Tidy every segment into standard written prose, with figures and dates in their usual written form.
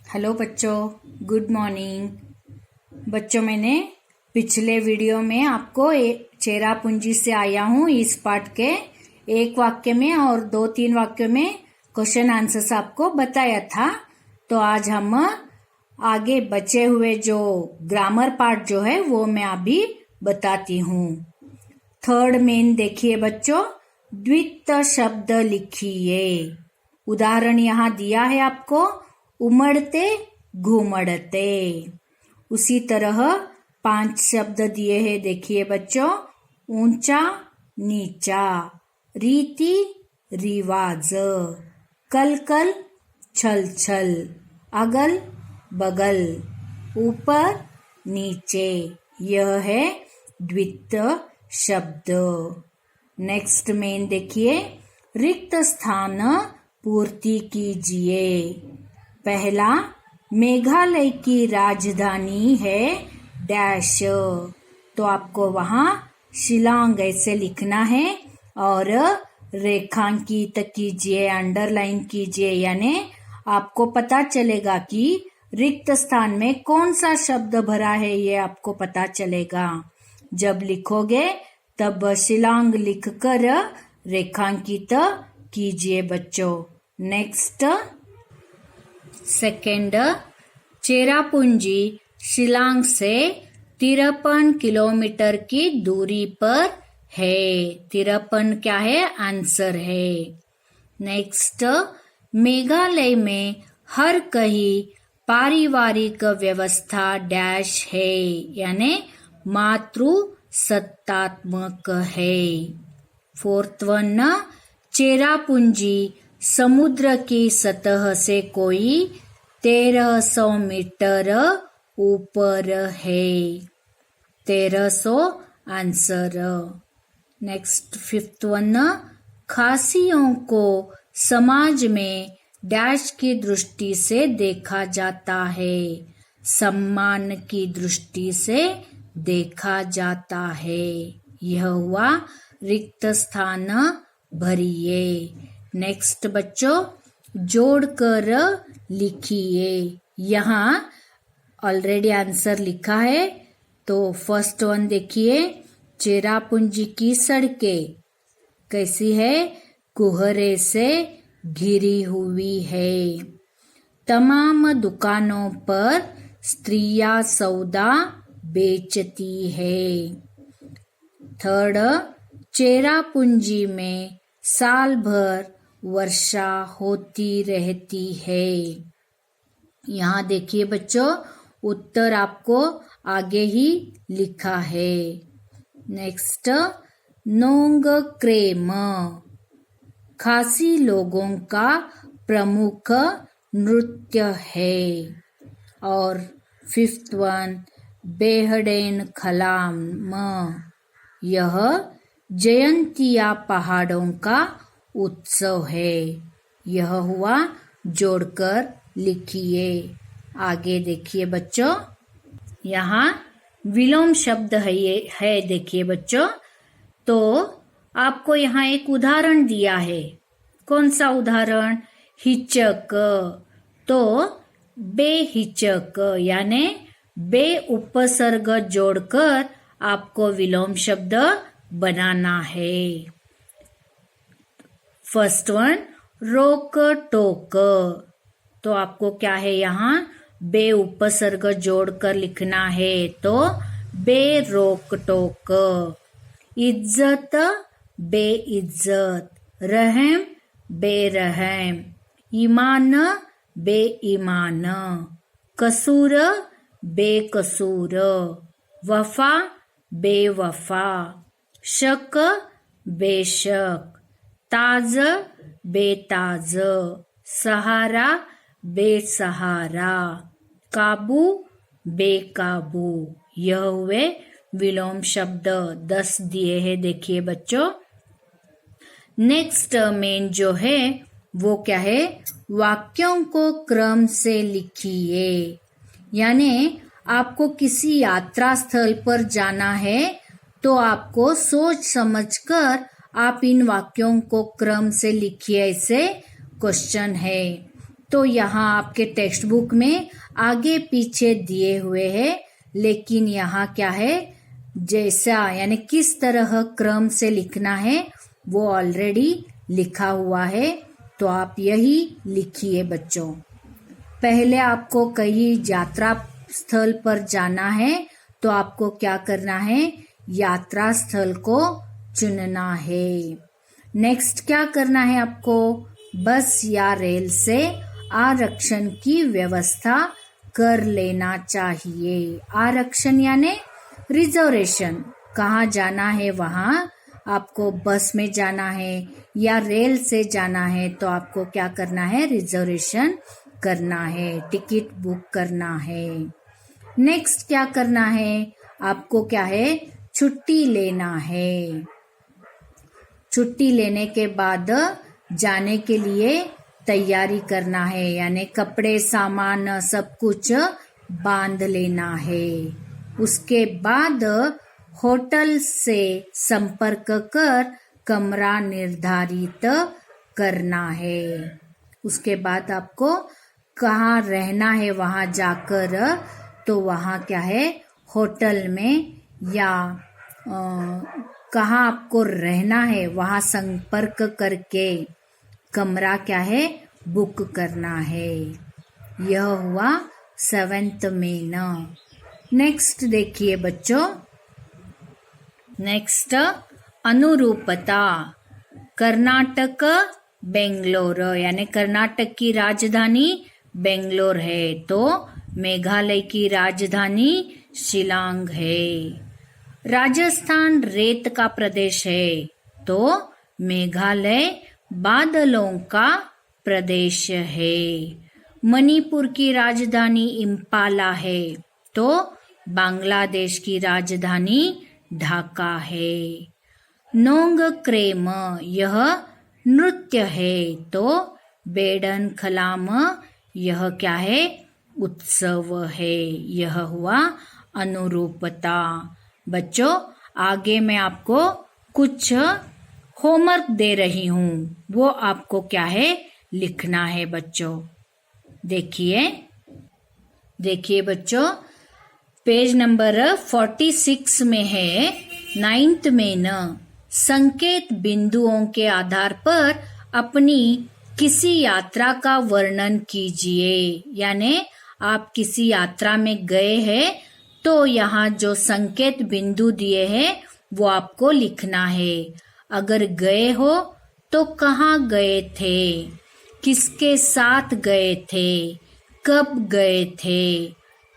Hello बच्चों, good morning. बच्चों, मैंने पिछले वीडियो में आपको चेरापूंजी से आया हूँ इस पाठ के एक वाक्य में और 2-3 वाक्यों में क्वेश्चन आंसर्स आपको बताया था। तो आज हम आगे बचे हुए जो ग्रामर पार्ट जो है वो मैं अभी बताती हूँ। थर्ड मेन देखिए बच्चों, द्वित शब्द लिखिए। उदाहरण यहाँ दिया है आपको, उमड़ते घुमड़ते। उसी तरह 5 शब्द दिए हैं, देखिए बच्चों, ऊंचा नीचा, रीति रिवाज, कल कल छल छल, अगल बगल, ऊपर नीचे। यह है द्वित शब्द। नेक्स्ट मेन देखिए, रिक्त स्थान पूर्ति कीजिए। पहला, मेघालय की राजधानी है डैश। तो आपको वहां शिलांग ऐसे लिखना है और रेखांकित कीजिए, अंडरलाइन कीजिए, यानी आपको पता चलेगा कि रिक्त स्थान में कौन सा शब्द भरा है, ये आपको पता चलेगा। जब लिखोगे तब शिलांग लिखकर रेखांकित कीजिए बच्चों। नेक्स्ट, सेकेंड, चेरापूंजी शिलांग से 53 किलोमीटर की दूरी पर है। 53 क्या है? आंसर है। नेक्स्ट, मेघालय में हर कहीं पारिवारिक व्यवस्था डैश है, यानी मातृ सत्तात्मक है। फोर्थ वन, चेरापूंजी समुद्र की सतह से कोई 1300 मीटर ऊपर है। 1300 आंसर। नेक्स्ट, फिफ्थ वन, खासियों को समाज में डैश की दृष्टि से देखा जाता है, सम्मान की दृष्टि से देखा जाता है। यह हुआ रिक्त स्थान भरिए। नेक्स्ट बच्चों, जोड़कर लिखिए। यहाँ ऑलरेडी आंसर लिखा है, तो फर्स्ट वन देखिए, चेरापूंजी की सड़कें कैसी है? कुहरे से घिरी हुई है। तमाम दुकानों पर स्त्रियां सौदा बेचती है। थर्ड, चेरापूंजी में साल भर वर्षा होती रहती है। यहाँ देखिए बच्चों, उत्तर आपको आगे ही लिखा है। नेक्स्ट, नोंग क्रेम खासी लोगों का प्रमुख नृत्य है। और फिफ्थ वन, बेहडेन खलाम, यह जयंतिया पहाड़ों का उत्सव है। यह हुआ जोड़कर लिखिए। आगे देखिए बच्चों, यहाँ विलोम शब्द है देखिए बच्चों। तो आपको यहाँ एक उदाहरण दिया है। कौन सा उदाहरण? हिचक। तो बेहिचक, यानी बे उपसर्ग जोड़कर आपको विलोम शब्द बनाना है। फर्स्ट वन, रोक टोक। तो आपको क्या है? यहाँ बे उपसर्ग जोड़कर लिखना है, तो बे रोक टोक। इज्जत बेइज्जत, रहम बेरहम, ईमान बेईमान, कसूर बेकसूर, वफा बेवफा, शक बेशक, ताज बेताज, सहारा बेसहारा, काबू बेकाबू। यह हुए विलोम शब्द। 10 दिए हैं देखिए बच्चों। नेक्स्ट मेन जो है वो क्या है? वाक्यों को क्रम से लिखिए। यानी आपको किसी यात्रा स्थल पर जाना है तो आपको सोच समझकर आप इन वाक्यों को क्रम से लिखिए, ऐसे क्वेश्चन है। तो यहाँ आपके टेक्स्ट बुक में आगे पीछे दिए हुए हैं, लेकिन यहाँ क्या है, जैसा यानी किस तरह क्रम से लिखना है वो ऑलरेडी लिखा हुआ है, तो आप यही लिखिए बच्चों। पहले आपको कहीं यात्रा स्थल पर जाना है तो आपको क्या करना है, यात्रा स्थल को चुनना है। नेक्स्ट क्या करना है आपको, बस या रेल से आरक्षण की व्यवस्था कर लेना चाहिए। आरक्षण यानी रिजर्वेशन, कहाँ जाना है वहाँ आपको बस में जाना है या रेल से जाना है तो आपको क्या करना है, रिजर्वेशन करना है, टिकट बुक करना है। नेक्स्ट क्या करना है आपको, क्या है, छुट्टी लेना है। छुट्टी लेने के बाद जाने के लिए तैयारी करना है, यानी कपड़े सामान सब कुछ बांध लेना है। उसके बाद होटल से संपर्क कर कमरा निर्धारित करना है। उसके बाद आपको कहाँ रहना है वहाँ जाकर, तो वहाँ क्या है, होटल में या कहाँ आपको रहना है वहाँ संपर्क करके कमरा क्या है, बुक करना है। यह हुआ 7th महीना। नेक्स्ट देखिए बच्चों, नेक्स्ट अनुरूपता। कर्नाटक बेंगलोर, यानी कर्नाटक की राजधानी बेंगलोर है, तो मेघालय की राजधानी शिलांग है। राजस्थान रेत का प्रदेश है, तो मेघालय बादलों का प्रदेश है। मणिपुर की राजधानी इम्फाला है, तो बांग्लादेश की राजधानी ढाका है। नोंग क्रेम यह नृत्य है, तो बेडन खलाम यह क्या है, उत्सव है। यह हुआ अनुरूपता। बच्चों आगे मैं आपको कुछ होमवर्क दे रही हूँ, वो आपको क्या है, लिखना है बच्चों। देखिए बच्चों, पेज नंबर 46 में है 9th में न संकेत बिंदुओं के आधार पर अपनी किसी यात्रा का वर्णन कीजिए। यानी आप किसी यात्रा में गए हैं तो यहाँ जो संकेत बिंदु दिए हैं वो आपको लिखना है। अगर गए हो तो कहाँ गए थे, किसके साथ गए थे, कब गए थे,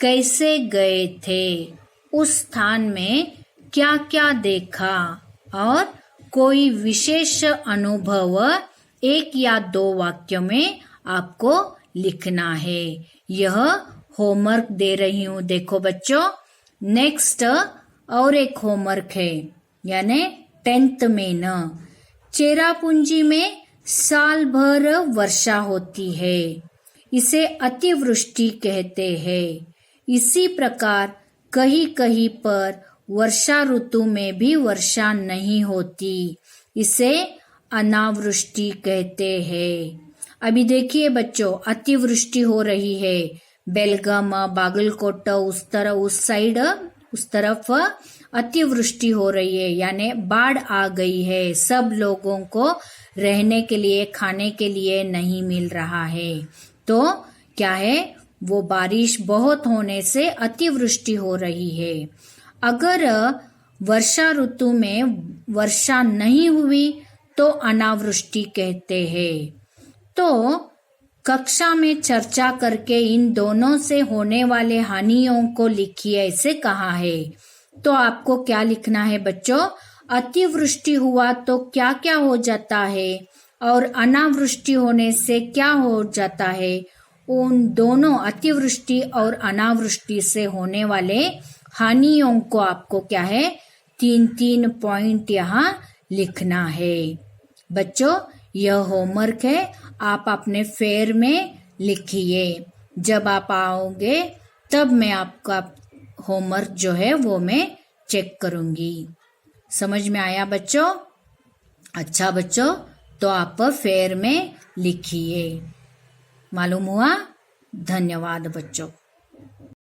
कैसे गए थे, उस स्थान में क्या क्या देखा, और कोई विशेष अनुभव 1 या 2 वाक्यों में आपको लिखना है। यह होमवर्क दे रही हूँ। देखो बच्चों, नेक्स्ट और एक होमवर्क है, यानी 10th में न चेरापूंजी में साल भर वर्षा होती है, इसे अतिवृष्टि कहते हैं। इसी प्रकार कहीं कहीं पर वर्षा ऋतु में भी वर्षा नहीं होती, इसे अनावृष्टि कहते हैं। अभी देखिए बच्चों, अतिवृष्टि हो रही है, बेलगाम बागलकोट उस तरफ अतिवृष्टि हो रही है, यानी बाढ़ आ गई है। सब लोगों को रहने के लिए, खाने के लिए नहीं मिल रहा है। तो क्या है, वो बारिश बहुत होने से अतिवृष्टि हो रही है। अगर वर्षा ऋतु में वर्षा नहीं हुई तो अनावृष्टि कहते हैं। तो कक्षा में चर्चा करके इन दोनों से होने वाले हानियों को लिखिए, ऐसे कहा है। तो आपको क्या लिखना है बच्चों, अतिवृष्टि हुआ तो क्या क्या हो जाता है और अनावृष्टि होने से क्या हो जाता है। उन दोनों अतिवृष्टि और अनावृष्टि से होने वाले हानियों को आपको क्या है, 3-3 पॉइंट यहाँ लिखना है। बच्चों यह होमवर्क है, आप अपने फेयर में लिखिए। जब आप आओगे तब मैं आपका होमवर्क जो है वो मैं चेक करूंगी। समझ में आया बच्चों? अच्छा बच्चों, तो आप फेयर में लिखिए। मालूम हुआ? धन्यवाद बच्चों।